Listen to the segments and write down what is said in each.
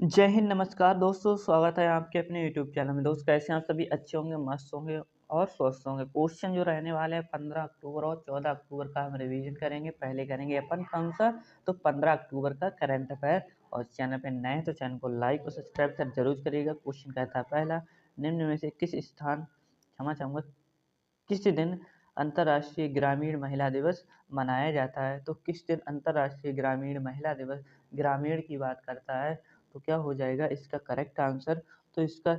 जय हिंद, नमस्कार दोस्तों। स्वागत है आपके अपने यूट्यूब चैनल में। दोस्त कैसे हैं आप सभी? अच्छे होंगे, मस्त होंगे और स्वस्थ होंगे। क्वेश्चन जो रहने वाले हैं 15 अक्टूबर और 14 अक्टूबर का हम रिवीजन करेंगे। पहले करेंगे अपन कौन सा, तो 15 अक्टूबर का करंट अफेयर। और चैनल पे नए हैं तो चैनल को लाइक और सब्सक्राइब कर जरूर करिएगा। क्वेश्चन कहता है पहला, निम्न में से किस स्थान क्षमा चाहूँगा किस दिन अंतर्राष्ट्रीय ग्रामीण महिला दिवस मनाया जाता है? तो किस दिन अंतर्राष्ट्रीय ग्रामीण महिला दिवस ग्रामीण की बात करता है, तो क्या हो जाएगा इसका करेक्ट आंसर? तो इसका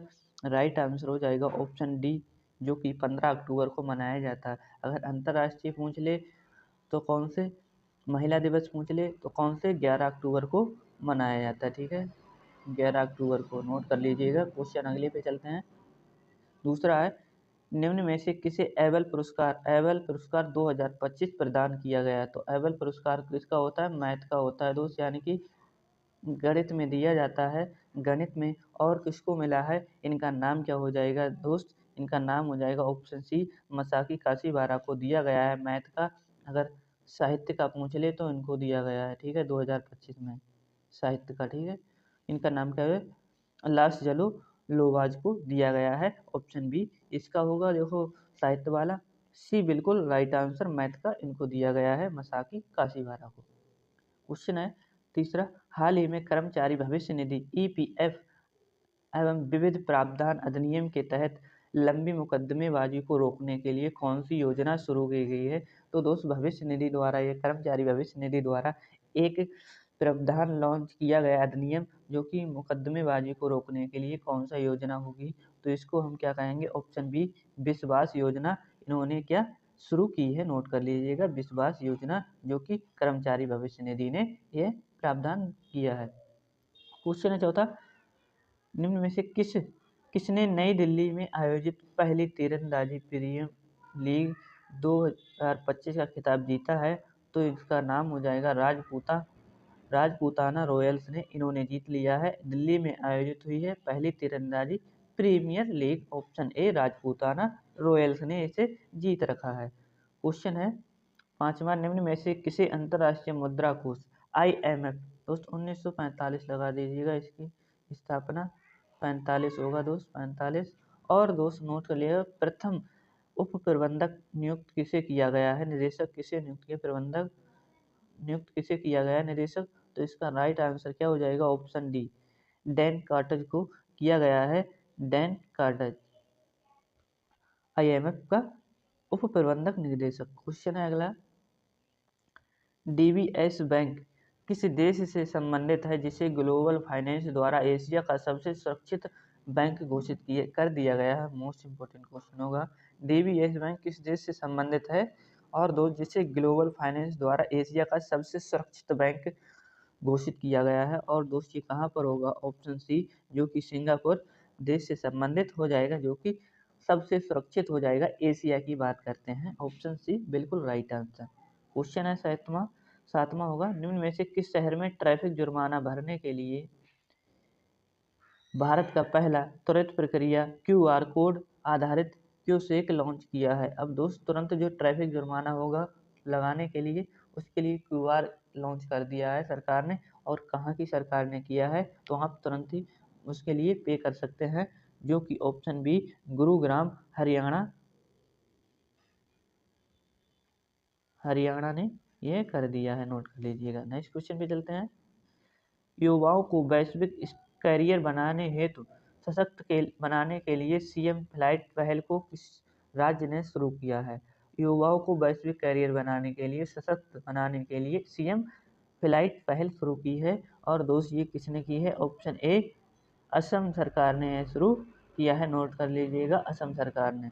राइट आंसर हो जाएगा ऑप्शन डी, जो कि 15 अक्टूबर को मनाया जाता है। अगर अंतर्राष्ट्रीय पूछ ले तो कौन से, महिला दिवस पूछ ले तो कौन से, 11 अक्टूबर को मनाया जाता है। ठीक है, 11 अक्टूबर को नोट कर लीजिएगा। क्वेश्चन अगले पे चलते हैं। दूसरा है, निम्न में से किसे एबल पुरस्कार 2025 प्रदान किया गया? तो एबल पुरस्कार किसका होता है? मैथ का होता है दोस्त, यानी कि गणित में दिया जाता है। गणित में और किसको मिला है? इनका नाम क्या हो जाएगा दोस्त? इनका नाम हो जाएगा ऑप्शन सी, मसाकी काशीवारा को दिया गया है मैथ का। अगर साहित्य का पूछ ले तो इनको दिया गया है, ठीक है, 2025 में साहित्य का। ठीक है, इनका नाम क्या है? लास जलो लोवाज को दिया गया है। ऑप्शन बी इसका होगा, देखो साहित्य वाला। सी बिल्कुल राइट आंसर, मैथ का इनको दिया गया है मसाकी काशीवारा को। क्वेश्चन है तीसरा, हाल ही में कर्मचारी भविष्य निधि ईपीएफ एवं विविध प्रावधान अधिनियम के तहत लंबी मुकदमेबाजी को रोकने के लिए कौन सी योजना शुरू की गई है? तो दोस्त भविष्य निधि द्वारा, ये कर्मचारी भविष्य निधि द्वारा एक प्रावधान लॉन्च किया गया अधिनियम, जो कि मुकदमेबाजी को रोकने के लिए कौन सा योजना होगी? तो इसको हम क्या कहेंगे? ऑप्शन बी, विश्वास योजना इन्होंने क्या शुरू की है? नोट कर लीजिएगा, विश्वास योजना, जो कि कर्मचारी भविष्य निधि ने यह प्रावधान किया है। क्वेश्चन है चौथा, निम्न में से किसने नई दिल्ली में आयोजित पहली तीरंदाजी प्रीमियर लीग 2025 का खिताब जीता है? तो इसका नाम हो जाएगा राजपूताना रॉयल्स ने इन्होंने जीत लिया है। दिल्ली में आयोजित हुई है पहली तीरंदाजी premier league. Option A, Rajputana royals ने इसे जीत रखा है। क्वेश्चन है पांचवा, निम्न में से किसे अंतर्राष्ट्रीय मुद्रा कोष IMF दोस्त 1945 लगा दीजिएगा, इसकी स्थापना 45 होगा दोस्त, 45। और दोस्त नोट कर लिएगा, प्रथम उप प्रबंधक नियुक्त किसे किया गया है? निदेशक किसे नियुक्त किया? प्रबंधक नियुक्त किसे किया गया है? निदेशक। तो इसका राइट आंसर क्या हो जाएगा? ऑप्शन डी, डैन कार्टर को किया गया है। डैन कार्टर IMF का उप प्रबंधक निदेशक। क्वेश्चन है अगला, DBS बैंक किस देश से संबंधित है जिसे ग्लोबल फाइनेंस द्वारा एशिया का सबसे सुरक्षित बैंक घोषित कर दिया गया है? मोस्ट इंपोर्टेंट क्वेश्चन होगा। DBS बैंक किस देश से संबंधित है और दो जिसे ग्लोबल फाइनेंस द्वारा एशिया का सबसे सुरक्षित बैंक घोषित किया गया है? और दोस्त ये कहाँ पर होगा? ऑप्शन सी, जो कि सिंगापुर देश से संबंधित हो जाएगा, जो कि सबसे सुरक्षित हो जाएगा। एशिया की बात करते हैं। ऑप्शन सी बिल्कुल राइट आंसर। क्वेश्चन है सातवां होगा, निम्न में से किस शहर में ट्रैफिक जुर्माना भरने के लिए भारत का पहला त्वरित प्रक्रिया QR कोड आधारित क्यूसेक लॉन्च किया है? अब दोस्त तुरंत जो ट्रैफिक जुर्माना होगा लगाने के लिए, उसके लिए QR लॉन्च कर दिया है सरकार ने। और कहाँ की सरकार ने किया है? तो आप तुरंत ही उसके लिए पे कर सकते हैं, जो कि ऑप्शन बी, गुरुग्राम हरियाणा ने यह कर दिया है। नोट कर लीजिएगा। नेक्स्ट क्वेश्चन पे चलते हैं। युवाओं को वैश्विक कैरियर बनाने हेतु बनाने के लिए CM फ्लाइट पहल को किस राज्य ने शुरू किया है? युवाओं को वैश्विक कैरियर बनाने के लिए, सशक्त बनाने के लिए CM फ्लाइट पहल शुरू की है। और दोस्त ये किसने की है? ऑप्शन ए, असम सरकार ने यह शुरू किया है। नोट कर लीजिएगा, असम सरकार ने।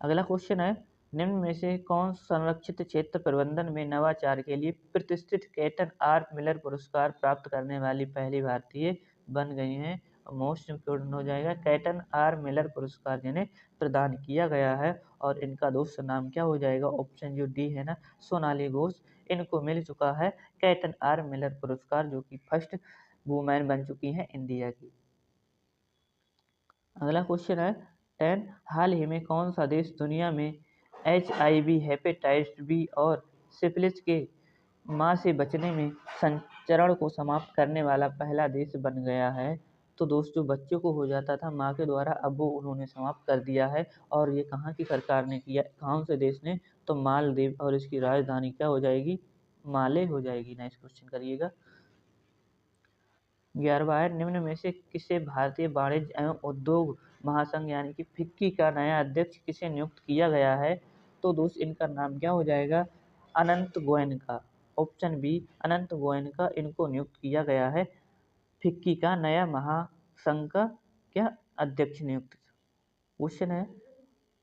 अगला क्वेश्चन है, निम्न में से कौन संरक्षित क्षेत्र प्रबंधन में नवाचार के लिए प्रतिष्ठित कैटन R मिलर पुरस्कार प्राप्त करने वाली पहली भारतीय बन गई हैं? मोस्ट इम्पोर्टेंट हो जाएगा, कैटन R मिलर पुरस्कार जिन्हें प्रदान किया गया है। और इनका दोस्त नाम क्या हो जाएगा? ऑप्शन जो डी है ना, सोनाली घोष, इनको मिल चुका है कैटन R मिलर पुरस्कार, जो कि फर्स्ट वुमेन बन चुकी हैं इंडिया की। अगला क्वेश्चन है 10, हाल ही में कौन सा देश दुनिया में HIV, हेपेटाइटिस B और सिफिलिस के माँ से बचने में संचरण को समाप्त करने वाला पहला देश बन गया है। तो दोस्तों बच्चों को हो जाता था माँ के द्वारा, अब वो उन्होंने समाप्त कर दिया है। और ये कहाँ की सरकार ने किया, कौन से देश ने, तो मालदीव, और इसकी राजधानी क्या हो जाएगी, माले हो जाएगी। नेक्स्ट क्वेश्चन करिएगा। 11वां है, निम्न में से किसे भारतीय वाणिज्य एवं उद्योग महासंघ यानी कि फिक्की का नया अध्यक्ष किसे नियुक्त किया गया है। तो दोस्त इनका नाम क्या हो जाएगा, अनंत गोयनका। ऑप्शन बी अनंत गोयनका, इनको नियुक्त किया गया है फिक्की का नया महासंघ का क्या अध्यक्ष नियुक्त। क्वेश्चन है,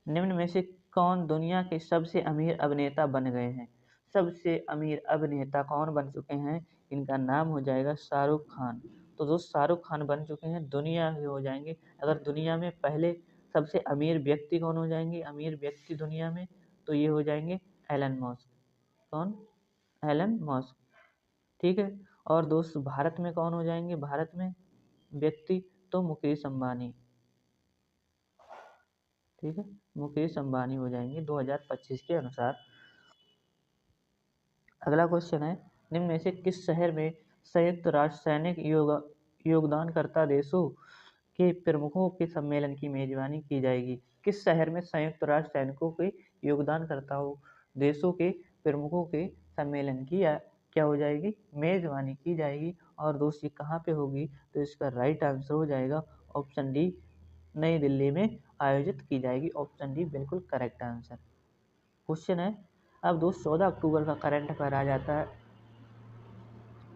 निम्न में से कौन दुनिया के सबसे अमीर अभिनेता बन गए हैं। सबसे अमीर अभिनेता कौन बन चुके हैं, इनका नाम हो जाएगा शाहरुख खान। तो दोस्त शाहरुख खान बन चुके हैं दुनिया के हो जाएंगे। अगर दुनिया में पहले सबसे अमीर व्यक्ति कौन हो जाएंगे, अमीर व्यक्ति दुनिया में, तो ये हो जाएंगे एलन मस्क। कौन, एलन मस्क, ठीक है। और दोस्त भारत में कौन हो जाएंगे, भारत में व्यक्ति, तो मुकेश अंबानी, ठीक है, मुकेश अंबानी हो जाएंगे 2025 के अनुसार। अगला क्वेश्चन है, निम्न में से किस शहर में संयुक्त राष्ट्र सैनिक योगदानकर्ता देशों के प्रमुखों के सम्मेलन की मेजबानी की जाएगी। किस शहर में संयुक्त राष्ट्र सैनिकों के योगदानकर्ताओं देशों के प्रमुखों के सम्मेलन की क्या हो जाएगी, मेजबानी की जाएगी। और दोस्त ये कहाँ पे होगी, तो इसका राइट आंसर हो जाएगा ऑप्शन डी, नई दिल्ली में आयोजित की जाएगी। ऑप्शन डी बिल्कुल करेक्ट आंसर। क्वेश्चन है, अब दोस्त 14 अक्टूबर का करंट अफेयर आ जाता है,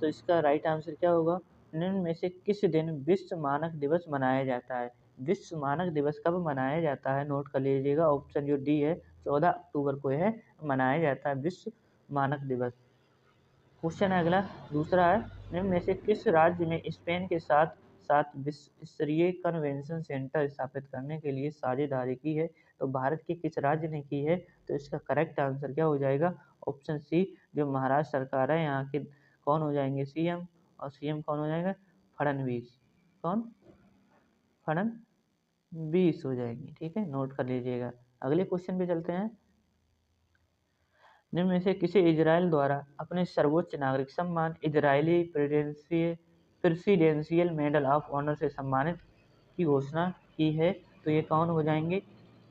तो इसका राइट आंसर क्या होगा, निम्न में से किस दिन विश्व मानक दिवस मनाया जाता है। विश्व मानक दिवस कब मनाया जाता है, नोट कर लीजिएगा। ऑप्शन जो डी है 14 अक्टूबर को है मनाया जाता है विश्व मानक दिवस। क्वेश्चन है अगला, दूसरा है, निम्न में से किस राज्य में स्पेन के साथ साथ विश्व स्तरीय कन्वेंशन सेंटर स्थापित करने के लिए साझेदारी की है। तो भारत के किस राज्य ने की है, तो इसका करेक्ट आंसर क्या हो जाएगा, ऑप्शन सी, जो महाराष्ट्र सरकार है यहाँ के कौन हो जाएंगे, सीएम, और सीएम कौन हो जाएगा, फडणवीस। कौन, फडणवीस हो जाएंगे, ठीक है, नोट कर लीजिएगा। अगले क्वेश्चन पे चलते हैं, निम्न में से किसे इजराइल द्वारा अपने सर्वोच्च नागरिक सम्मान Israeli presidential medal of honour से सम्मानित की घोषणा की है। तो ये कौन हो जाएंगे,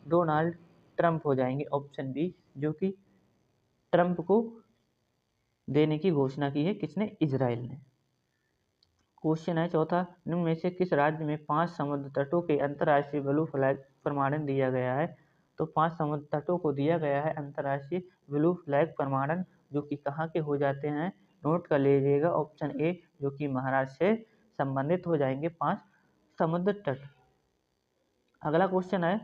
डोनाल्ड ट्रंप हो जाएंगे। ऑप्शन बी, जो कि ट्रंप को देने की घोषणा की है, किसने, इजराइल ने। क्वेश्चन है चौथा, निम्न में से किस राज्य में 5 समुद्र तटों के अंतर्राष्ट्रीय ब्लू फ्लैग प्रमाणन दिया गया है। तो 5 समुद्र तटों को दिया गया है अंतर्राष्ट्रीय ब्लू फ्लैग प्रमाणन, जो कि कहाँ के हो जाते हैं, नोट कर लीजिएगा। ऑप्शन ए, जो कि महाराष्ट्र से संबंधित हो जाएंगे 5 समुद्र तट। अगला क्वेश्चन है,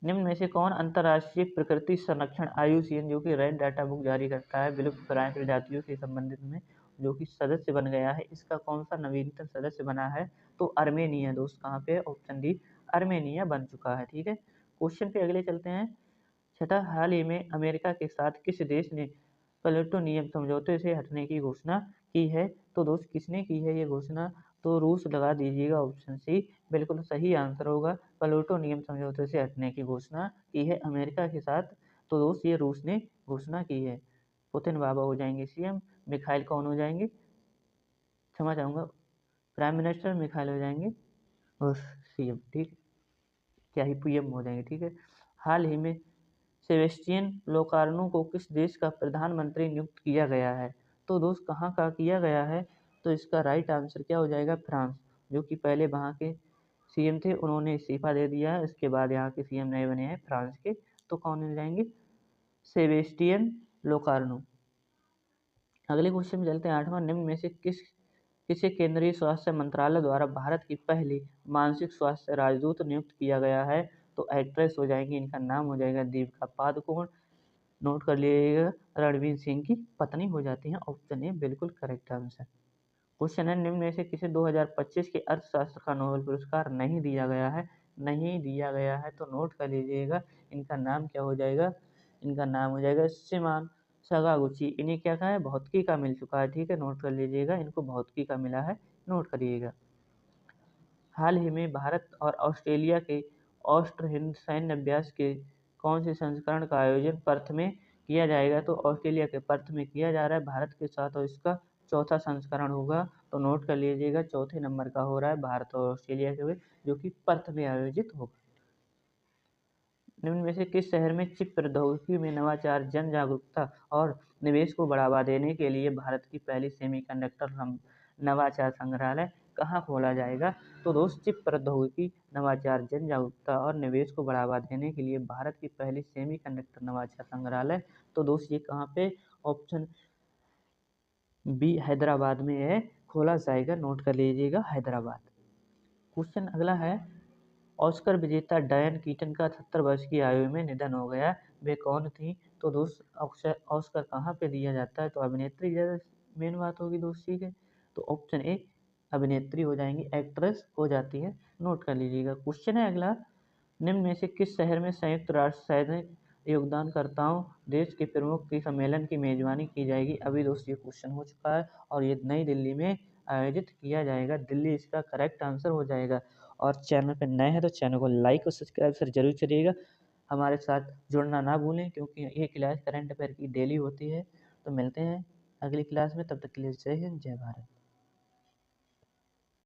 निम्न में से कौन अंतर्राष्ट्रीय प्रकृति संरक्षण IUCN जो कि रेड डाटा बुक जारी करता है विलुप्त प्राय प्रजातियों से संबंधित में, जो कि सदस्य बन गया है, इसका कौन सा नवीनतम सदस्य बना है, तो अर्मेनिया। दोस्त कहाँ पे, ऑप्शन डी, अर्मेनिया बन चुका है, ठीक है। क्वेश्चन पे अगले चलते हैं, छठा, हाल ही में अमेरिका के साथ किस देश ने प्लेटो नियम समझौते से हटने की घोषणा की है। तो दोस्त किसने की है ये घोषणा, तो रूस लगा दीजिएगा। ऑप्शन सी बिल्कुल सही आंसर होगा, प्लेटो नियम समझौते से हटने की घोषणा की है अमेरिका के साथ। तो दोस्त ये रूस ने घोषणा की है। पुतिन बाबा हो जाएंगे सीएम, मिखाइल कौन हो जाएंगे, क्षमा चाहूँगा, प्राइम मिनिस्टर मिखाइल हो जाएंगे और सीएम, ठीक, क्या ही पीएम हो जाएंगे, ठीक है। हाल ही में सेबेस्टियन लोकार्नो को किस देश का प्रधानमंत्री नियुक्त किया गया है। तो दोस्त कहाँ का किया गया है, तो इसका राइट आंसर क्या हो जाएगा, फ्रांस, जो कि पहले वहाँ के सीएम थे, उन्होंने इस्तीफा दे दिया है, उसके बाद यहाँ के सीएम नए बने हैं फ्रांस के। तो कौन हो जाएंगे, सेबेस्टियन लोकार्नो। अगले क्वेश्चन में चलते हैं, आठवां, निम्न में से किसे केंद्रीय स्वास्थ्य मंत्रालय द्वारा भारत की पहली मानसिक स्वास्थ्य राजदूत नियुक्त किया गया है। तो एक्ट्रेस हो जाएंगी, इनका नाम हो जाएगा दीपिका पादुकोण, नोट कर लीजिएगा, रणवीर सिंह की पत्नी हो जाती हैं। ऑप्शन ए बिल्कुल करेक्ट आंसर। क्वेश्चन है, निम्न में से किसे 2025 के अर्थशास्त्र का नोबेल पुरस्कार नहीं दिया गया है, नहीं दिया गया है, तो नोट कर लीजिएगा, इनका नाम क्या हो जाएगा, इनका नाम हो जाएगा शिमान सगागुची। इन्हें क्या कहा है, भौतिकी का मिल चुका है, ठीक है, नोट कर लीजिएगा, इनको भौतिकी का मिला है, नोट करिएगा। हाल ही में भारत और ऑस्ट्रेलिया के ऑस्ट्रो हिंद सैन्य अभ्यास के कौन से संस्करण का आयोजन पर्थ में किया जाएगा तो ऑस्ट्रेलिया के पर्थ में किया जा रहा है भारत के साथ, और इसका चौथा संस्करण होगा। तो नोट कर लीजिएगा, चौथे नंबर का हो रहा है भारत और ऑस्ट्रेलिया के बीच, जो कि पर्थ में आयोजित होगा। निम्न में से किस शहर में चिप प्रौद्योगिकी में नवाचार, जन जागरूकता और निवेश को बढ़ावा देने के लिए भारत की पहली सेमीकंडक्टर नवाचार संग्रहालय कहाँ खोला जाएगा? तो दोस्त चिप प्रौद्योगिकी, नवाचार, जन जागरूकता और निवेश को बढ़ावा देने के लिए भारत की पहली सेमीकंडक्टर नवाचार संग्रहालय, तो दोस्त ये कहाँ पे? ऑप्शन बी हैदराबाद में है, खोला जाएगा। नोट कर लीजिएगा, हैदराबाद। क्वेश्चन अगला है, ऑस्कर विजेता डायन कीटन का 70 वर्ष की आयु में निधन हो गया, वे कौन थी? तो दोस्त ऑस्कर कहाँ पे दिया जाता है? तो अभिनेत्री ज़्यादा मेन बात होगी दोस्त, ठीक है। तो ऑप्शन ए अभिनेत्री हो जाएंगी, एक्ट्रेस हो जाती है। नोट कर लीजिएगा। क्वेश्चन है अगला, निम्न में से किस शहर में संयुक्त राष्ट्र सैनिक योगदानकर्ताओं देश के प्रमुख की सम्मेलन की मेजबानी की जाएगी? अभी दोस्त ये क्वेश्चन हो चुका है और ये नई दिल्ली में आयोजित किया जाएगा। दिल्ली इसका करेक्ट आंसर हो जाएगा। और चैनल पर नए हैं तो चैनल को लाइक और सब्सक्राइब सर जरूर करिएगा। हमारे साथ जुड़ना ना भूलें, क्योंकि ये क्लास करंट अफेयर की डेली होती है। तो मिलते हैं अगली क्लास में, तब तक के लिए जय हिंद, जय भारत।